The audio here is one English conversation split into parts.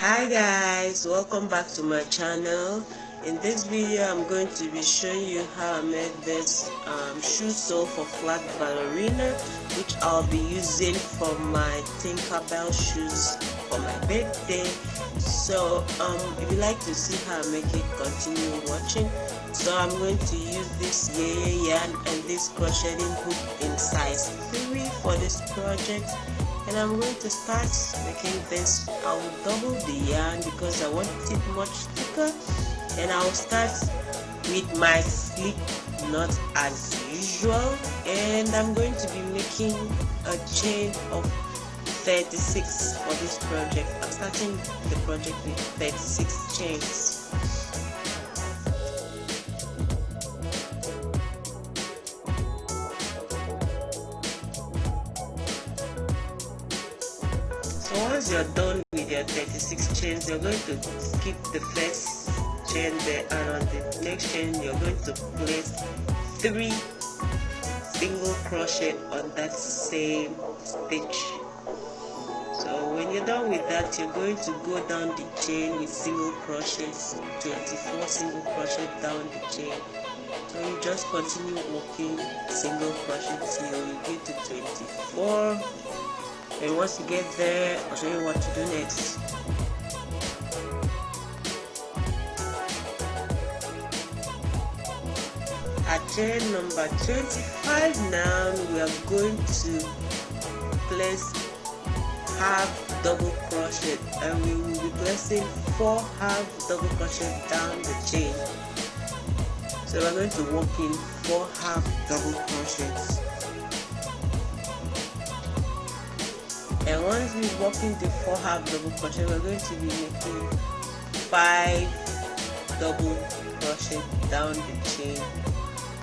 Hi guys, welcome back to my channel. In this video I'm going to be showing you how I made this shoe sole for flat ballerina, which I'll be using for my Tinkerbell shoes for my birthday. So if you like to see how I make it, continue watching. So I'm going to use this yarn and this crocheting hook in size 3 for this project. And I'm going to start making this. I will double the yarn because I want it much thicker, and I will start with my slip knot as usual, and I'm going to be making a chain of 36 for this project. I'm starting the project with 36 chains. So once you're done with your 36 chains, you're going to skip the first chain there, and on the next chain you're going to place 3 single crochet on that same stitch. So when you're done with that, you're going to go down the chain with single crochets, 24 single crochet down the chain. So you just continue working single crochet till you get to 24. And once you get there, I'll show you what to do next. At chain number 25 now, we are going to place half double crochet, and we will be placing 4 half double crochet down the chain. So we're going to work in 4 half double crochets. And once we work into 4 half double crochet, we're going to be making 5 double crochet down the chain.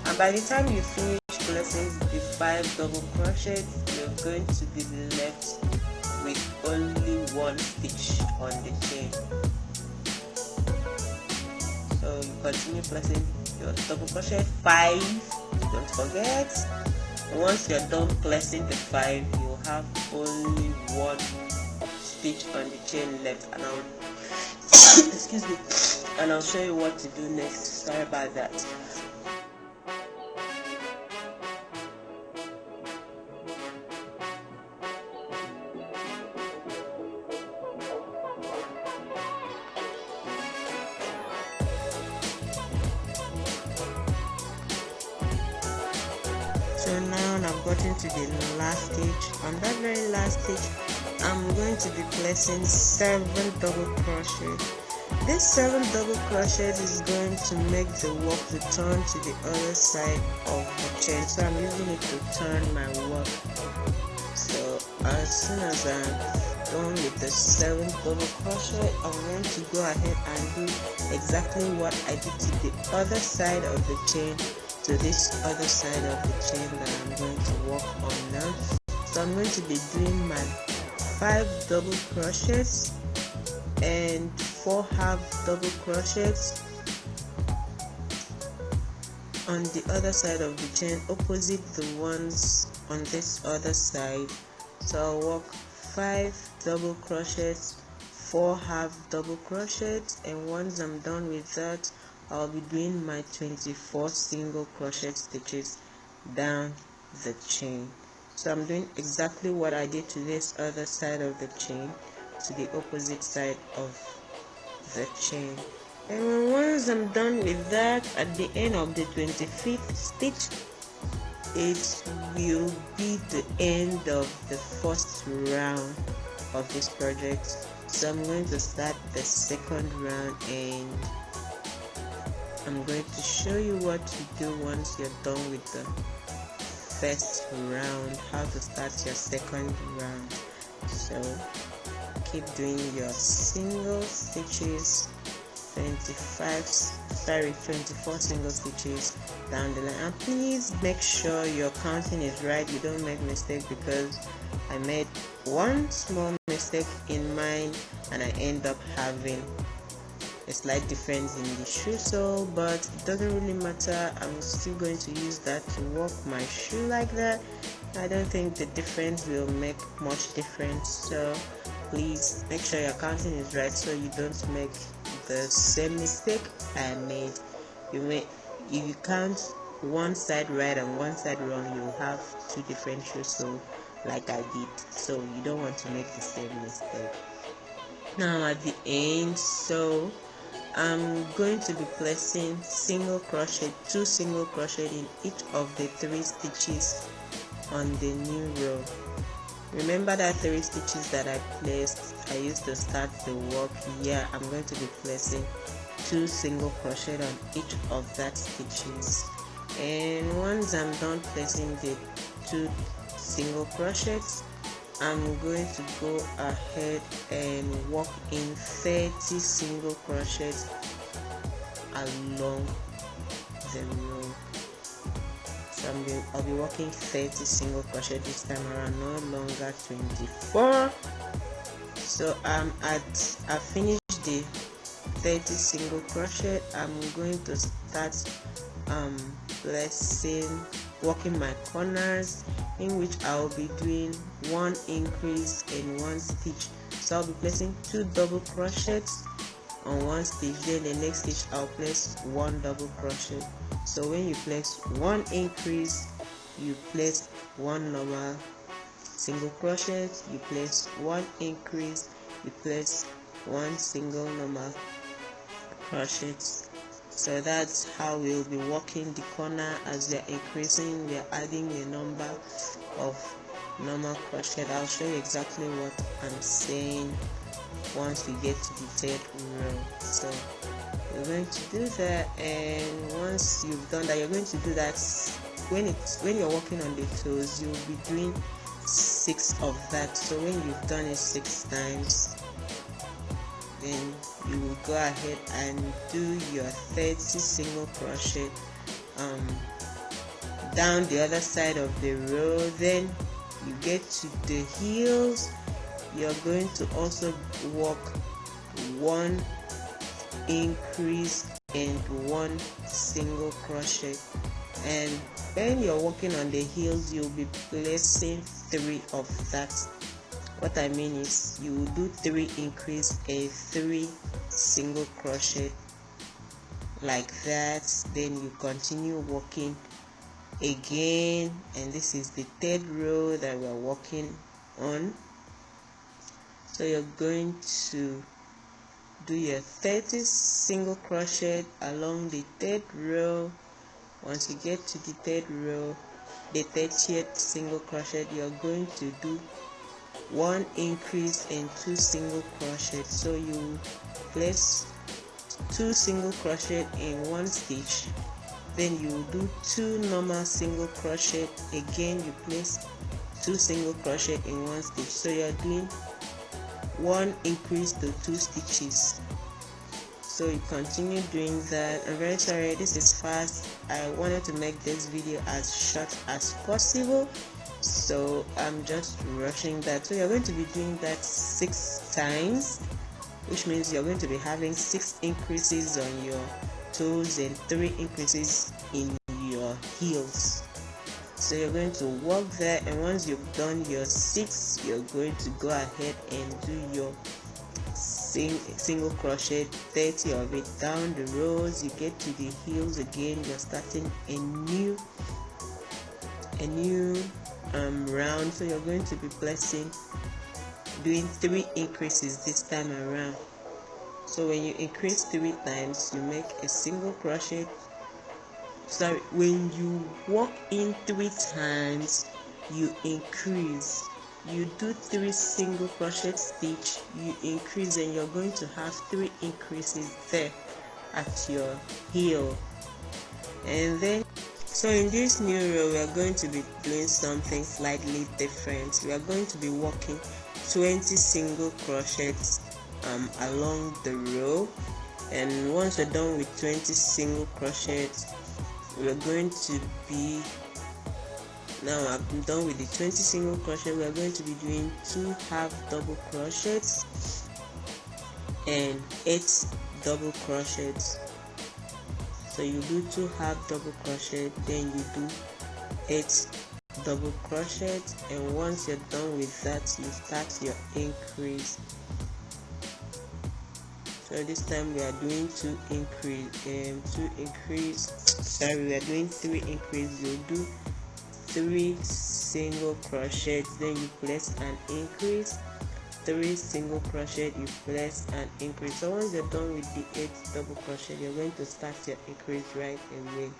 And by the time you finish placing the 5 double crochet, you're going to be left with only 1 stitch on the chain. So you continue placing your double crochet 5, don't forget. And once you're done placing the 5, you'll have only 1 stitch on the chain left, and I'll excuse me, and I'll show you what to do next. Sorry about that. So now I've gotten to the last stage. On that very last stage, I'm going to be placing 7 double crochet. This 7 double crochet is going to make the work to turn to the other side of the chain. So I'm using it to turn my work. So as soon as I'm done with the 7 double crochet, I'm going to go ahead and do exactly what I did to the other side of the chain, to this other side of the chain that I'm going to work on now. So I'm going to be doing my 5 double crochets and 4 half double crochets on the other side of the chain, opposite the ones on this other side. So I'll work 5 double crochets, 4 half double crochets, and once I'm done with that, I'll be doing my 24 single crochet stitches down the chain. So I'm doing exactly what I did to this other side of the chain, to the opposite side of the chain. And once I'm done with that, at the end of the 25th stitch, it will be the end of the first round of this project. So I'm going to start the second round, and I'm going to show you what to do once you're done with the first round, how to start your second round. So keep doing your single stitches, 24 single stitches down the line, and please make sure your counting is right. You don't make mistake, because I made one small mistake in mine and I end up having a slight difference in the shoe sole, but it doesn't really matter. I'm still going to use that to work my shoe like that. I don't think the difference will make much difference. So please make sure your counting is right so you don't make the same mistake I made. If you count one side right and one side wrong, you'll have two different shoes, so like I did, so you don't want to make the same mistake. Now at the end, so I'm going to be placing single crochet, 2 single crochet in each of the 3 stitches on the new row. Remember that 3 stitches that I placed, I used to start the work here. I'm going to be placing 2 single crochet on each of that stitches, and once I'm done placing the 2 single crochets, I'm going to go ahead and work in 30 single crochets along the row. So I'll be working 30 single crochet this time around, no longer 24. So I finished the 30 single crochet. I'm going to start working my corners, in which I'll be doing 1 increase and 1 stitch. So I'll be placing 2 double crochets on 1 stitch, then the next stitch I'll place 1 double crochet. So when you place 1 increase, you place 1 normal single crochet, you place 1 increase, you place 1 single normal crochet. So that's how we'll be working the corner. As we are increasing, we are adding the number of normal crochet. I'll show you exactly what I'm saying once we get to the 3rd row. So you're going to do that, and once you've done that, you're going to do that when you're working on the toes. You'll be doing 6 of that. So when you've done it 6 times, then you will go ahead and do your 30 single crochet down the other side of the row. Then you get to the heels, you're going to also work 1 increase and 1 single crochet, and when you're working on the heels, you'll be placing 3 of that. What I mean is, you will do 3 increase and 3 single crochet like that. Then you continue working again, and this is the 3rd row that we're working on. So you're going to do your 30 single crochet along the 3rd row. Once you get to the 3rd row, the 30th single crochet, you're going to do 1 increase and 2 single crochet. So you place 2 single crochet in 1 stitch, then you will do 2 normal single crochet. Again, you place 2 single crochet in 1 stitch. So you're doing 1 increase to 2 stitches. So you continue doing that. I'm very sorry, this is fast. I wanted to make this video as short as possible, so I'm just rushing that. So you're going to be doing that 6 times, which means you're going to be having 6 increases on your toes and 3 increases in your heels. So you're going to work there, and once you've done your 6, you're going to go ahead and do your single crochet, 30 of it down the rows. You get to the heels again, you're starting a new round. So you're going to be doing 3 increases this time around. So when you increase 3 times, you make a single crochet. Sorry, when you walk in 3 times, you increase. You do 3 single crochet stitch, you increase, and you're going to have 3 increases there at your heel. And then, so in this new row, we are going to be doing something slightly different. We are going to be working 20 single crochets along the row, and once we're done with 20 single crochets, we're going to be, now I'm done with the 20 single crochet, we are going to be doing 2 half double crochets and 8 double crochets. So you do 2 half double crochet, then you do 8 double crochet, and once you're done with that, you start your increase. So this time we are doing two increase. Sorry, we are doing 3 increase. You do 3 single crochet, then you place an increase. 3 single crochet, you place an increase. So once you're done with the 8 double crochet, you're going to start your increase right away.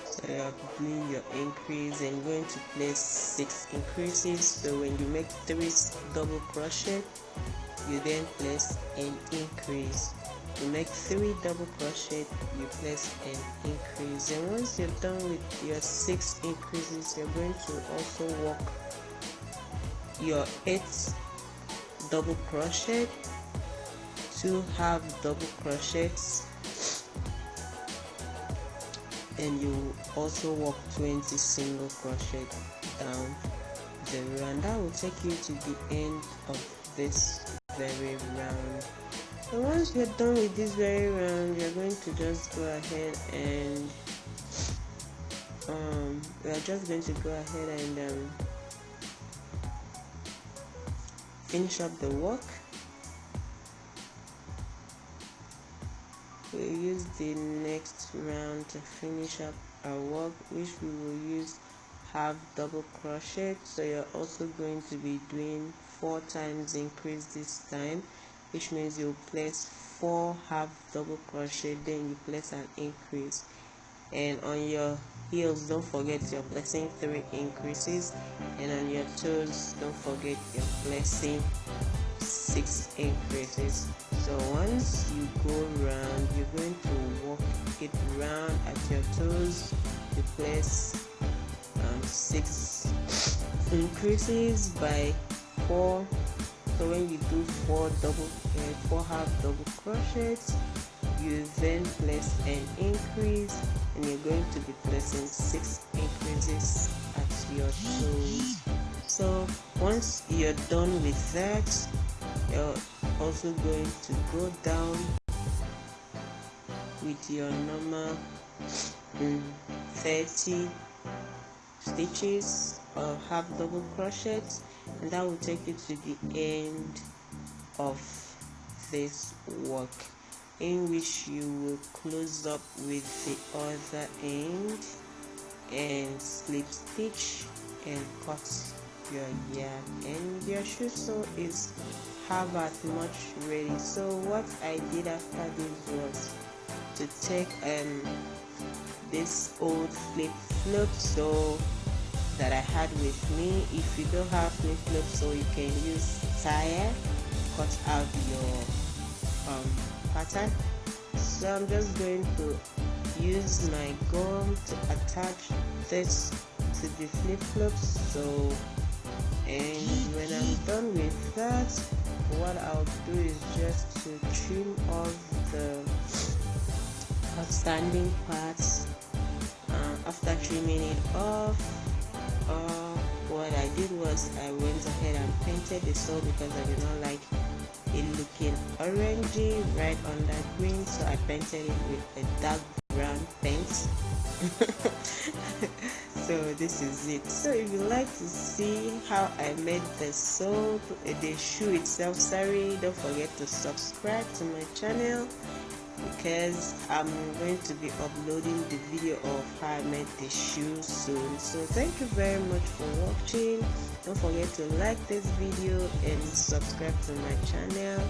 So you're doing your increase and you're going to place 6 increases. So when you make 3 double crochet, you then place an increase. You make 3 double crochet, you place an increase. And once you're done with your 6 increases, you're going to also work your 8 double crochet, 2 half double crochets, and you also work 20 single crochet down the row, and that will take you to the end of this very round. And once you're done with this very round, you're going to just go ahead and finish up the work. We'll use the next round to finish up our work, which we will use half double crochet. So you're also going to be doing 4 times increase this time, which means you'll place 4 half double crochet, then you place an increase. And on your heels, don't forget you're placing 3 increases, and on your toes, don't forget you're placing 6 increases. So once you go round, you're going to walk it round at your toes. You place 6 increases by 4. So when you do 4 half double crochets, you then place an increase, and you're going to be placing 6 increases at your toes. So once you're done with that, you're also going to go down with your normal 30 stitches of half double crochets, and that will take you to the end of this work, in which you will close up with the other end and slip stitch and cut your yarn, and your shoe sew is have as much ready. So what I did after this was to take this old flip sew that I had with me. If you don't have flip sew, you can use tire, cut out your pattern. So I'm just going to use my gum to attach this to the flip-flops. So, and when I'm done with that, what I'll do is just to trim off the outstanding parts. After trimming it off, what I did was I went ahead and painted the sole, because I did not like it looking orangey right on that green, so I painted it with a dark brown paint. So this is it. So if you like to see how I made the sole, the shoe itself, don't forget to subscribe to my channel, because I'm going to be uploading the video of how I made the shoe soon. So thank you very much for watching. Don't forget to like this video and subscribe to my channel.